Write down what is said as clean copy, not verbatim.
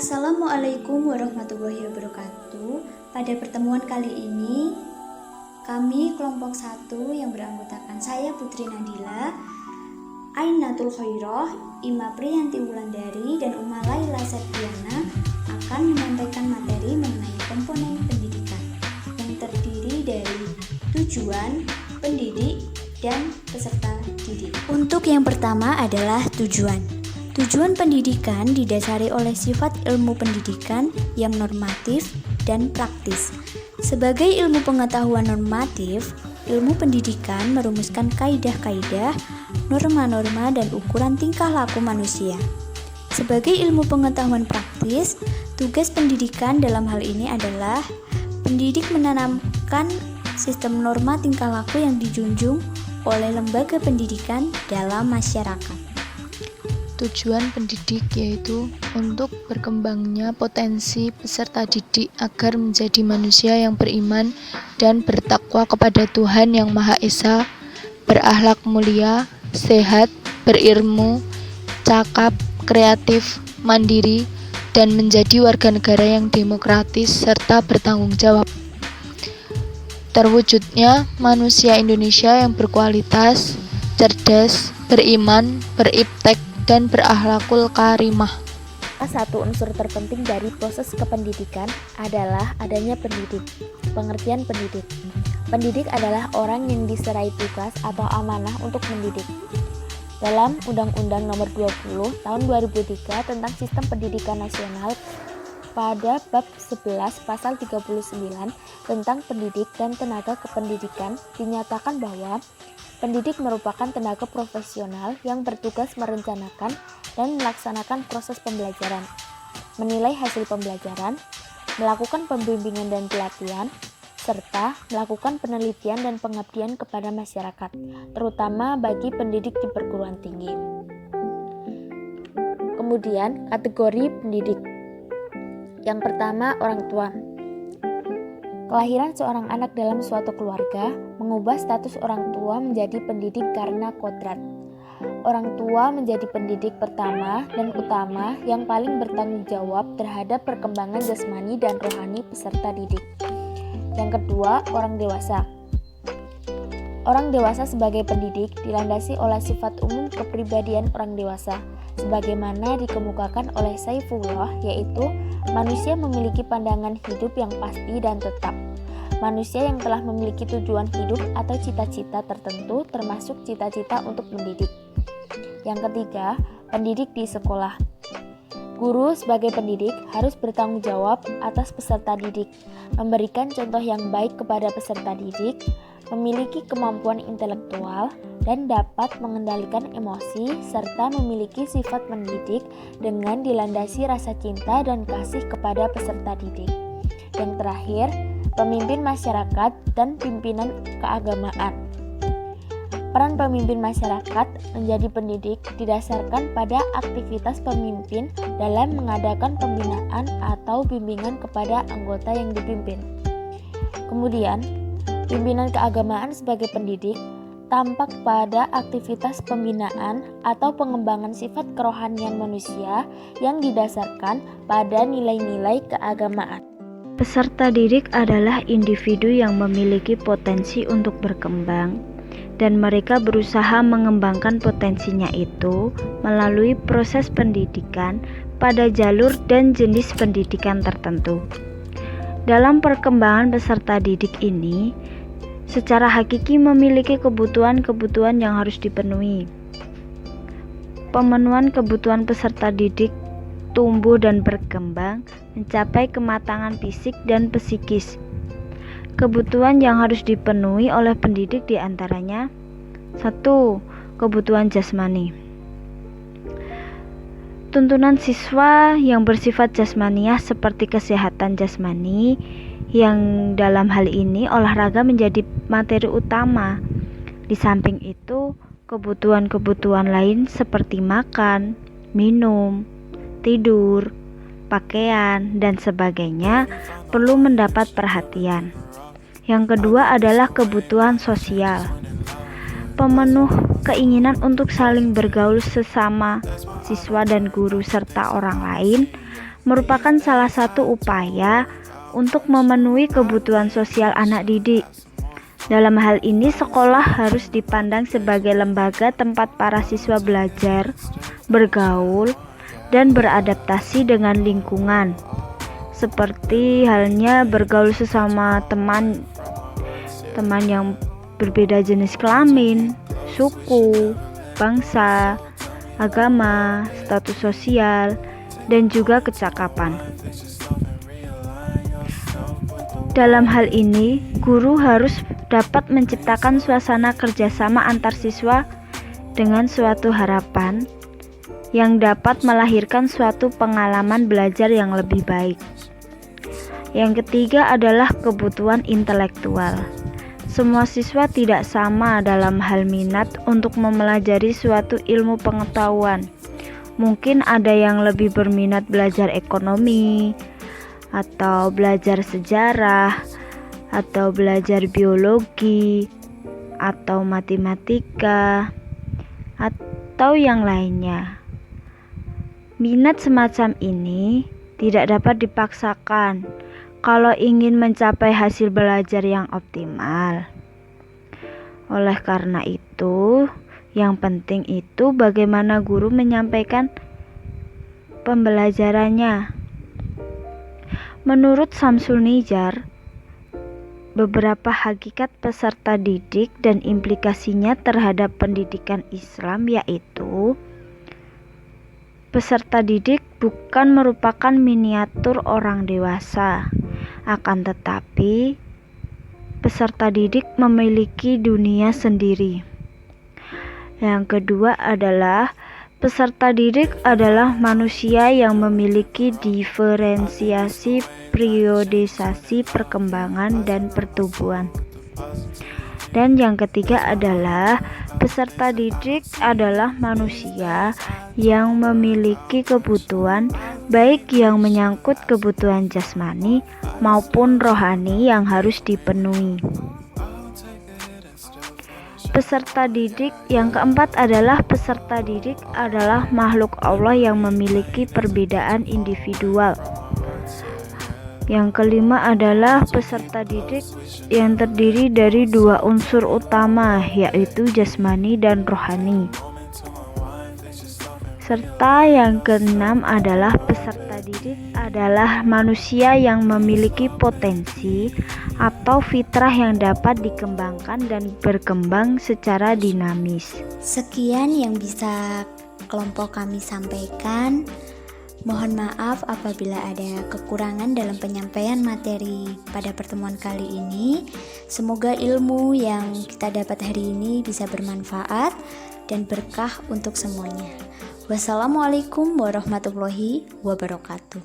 Assalamualaikum warahmatullahi wabarakatuh. Pada pertemuan kali ini, kami kelompok 1 yang beranggotakan saya Putri Nadila, Ainatul Khairah, Ima Priyanti Wulandari, dan Uma Laila Septiana akan menyampaikan materi mengenai komponen pendidikan yang terdiri dari tujuan, pendidik, dan peserta didik. Untuk yang pertama adalah tujuan. Tujuan pendidikan didasari oleh sifat ilmu pendidikan yang normatif dan praktis. Sebagai ilmu pengetahuan normatif, ilmu pendidikan merumuskan kaidah-kaidah, norma-norma, dan ukuran tingkah laku manusia. Sebagai ilmu pengetahuan praktis, tugas pendidikan dalam hal ini adalah pendidik menanamkan sistem norma tingkah laku yang dijunjung oleh lembaga pendidikan dalam masyarakat. Tujuan pendidik yaitu untuk berkembangnya potensi peserta didik agar menjadi manusia yang beriman dan bertakwa kepada Tuhan Yang Maha Esa, berakhlak mulia, sehat, berilmu, cakap, kreatif, mandiri, dan menjadi warga negara yang demokratis serta bertanggung jawab. Terwujudnya manusia Indonesia yang berkualitas, cerdas, beriman, beriptek, dan berakhlakul karimah. Salah satu unsur terpenting dari proses kependidikan adalah adanya pendidik. Pengertian pendidik. Pendidik adalah orang yang diserai tugas atau amanah untuk mendidik. Dalam Undang-Undang Nomor 20 Tahun 2003 tentang Sistem Pendidikan Nasional, pada bab 11 pasal 39 tentang pendidik dan tenaga kependidikan dinyatakan bahwa pendidik merupakan tenaga profesional yang bertugas merencanakan dan melaksanakan proses pembelajaran, menilai hasil pembelajaran, melakukan pembimbingan dan pelatihan, serta melakukan penelitian dan pengabdian kepada masyarakat, terutama bagi pendidik di perguruan tinggi. Kemudian, kategori pendidik. Yang pertama, orang tua. Kelahiran seorang anak dalam suatu keluarga mengubah status orang tua menjadi pendidik karena kodrat. Orang tua menjadi pendidik pertama dan utama yang paling bertanggung jawab terhadap perkembangan jasmani dan rohani peserta didik. Yang kedua, orang dewasa. Orang dewasa sebagai pendidik dilandasi oleh sifat umum kepribadian orang dewasa, sebagaimana dikemukakan oleh Saifullah, yaitu manusia memiliki pandangan hidup yang pasti dan tetap. Manusia yang telah memiliki tujuan hidup atau cita-cita tertentu, termasuk cita-cita untuk mendidik. Yang ketiga, pendidik di sekolah. Guru sebagai pendidik harus bertanggung jawab atas peserta didik, memberikan contoh yang baik kepada peserta didik, memiliki kemampuan intelektual, dan dapat mengendalikan emosi, serta memiliki sifat mendidik dengan dilandasi rasa cinta dan kasih kepada peserta didik. Yang terakhir, pemimpin masyarakat dan pimpinan keagamaan. Peran pemimpin masyarakat menjadi pendidik didasarkan pada aktivitas pemimpin dalam mengadakan pembinaan atau bimbingan kepada anggota yang dipimpin. Kemudian, pimpinan keagamaan sebagai pendidik tampak pada aktivitas pembinaan atau pengembangan sifat kerohanian manusia yang didasarkan pada nilai-nilai keagamaan. Peserta didik adalah individu yang memiliki potensi untuk berkembang, dan mereka berusaha mengembangkan potensinya itu melalui proses pendidikan pada jalur dan jenis pendidikan tertentu. Dalam perkembangan peserta didik ini, secara hakiki memiliki kebutuhan-kebutuhan yang harus dipenuhi. Pemenuhan kebutuhan peserta didik tumbuh dan berkembang mencapai kematangan fisik dan psikis. Kebutuhan yang harus dipenuhi oleh pendidik diantaranya: 1. Kebutuhan jasmani. Tuntunan siswa yang bersifat jasmaniah seperti kesehatan jasmani, yang dalam hal ini olahraga menjadi materi utama. Di samping itu, kebutuhan-kebutuhan lain seperti makan, minum, tidur, pakaian, dan sebagainya perlu mendapat perhatian. Yang kedua adalah kebutuhan sosial. Pemenuh keinginan untuk saling bergaul sesama siswa dan guru serta orang lain merupakan salah satu upaya untuk memenuhi kebutuhan sosial anak didik. Dalam hal ini, sekolah harus dipandang sebagai lembaga tempat para siswa belajar, bergaul, dan beradaptasi dengan lingkungan. Seperti halnya bergaul sesama teman yang berbeda jenis kelamin, suku, bangsa, agama, status sosial, dan juga kecakapan. Dalam hal ini, guru harus dapat menciptakan suasana kerjasama antar siswa dengan suatu harapan yang dapat melahirkan suatu pengalaman belajar yang lebih baik. Yang ketiga adalah kebutuhan intelektual. Semua siswa tidak sama dalam hal minat untuk mempelajari suatu ilmu pengetahuan. Mungkin ada yang lebih berminat belajar ekonomi, atau belajar sejarah, atau belajar biologi, atau matematika, atau yang lainnya. Minat semacam ini tidak dapat dipaksakan kalau ingin mencapai hasil belajar yang optimal. Oleh karena itu, yang penting itu bagaimana guru menyampaikan pembelajarannya. Menurut Syamsul Nijar, beberapa hakikat peserta didik dan implikasinya terhadap pendidikan Islam yaitu peserta didik bukan merupakan miniatur orang dewasa, akan tetapi peserta didik memiliki dunia sendiri. Yang kedua adalah peserta didik adalah manusia yang memiliki diferensiasi periodisasi perkembangan dan pertumbuhan. Dan yang ketiga adalah peserta didik adalah manusia yang memiliki kebutuhan baik yang menyangkut kebutuhan jasmani maupun rohani yang harus dipenuhi. Peserta didik yang keempat adalah peserta didik adalah makhluk Allah yang memiliki perbedaan individual. Yang kelima adalah peserta didik yang terdiri dari dua unsur utama, yaitu jasmani dan rohani. Serta yang keenam adalah peserta didik adalah manusia yang memiliki potensi atau fitrah yang dapat dikembangkan dan berkembang secara dinamis. Sekian yang bisa kelompok kami sampaikan. Mohon maaf apabila ada kekurangan dalam penyampaian materi pada pertemuan kali ini. Semoga ilmu yang kita dapat hari ini bisa bermanfaat dan berkah untuk semuanya. Wassalamualaikum warahmatullahi wabarakatuh.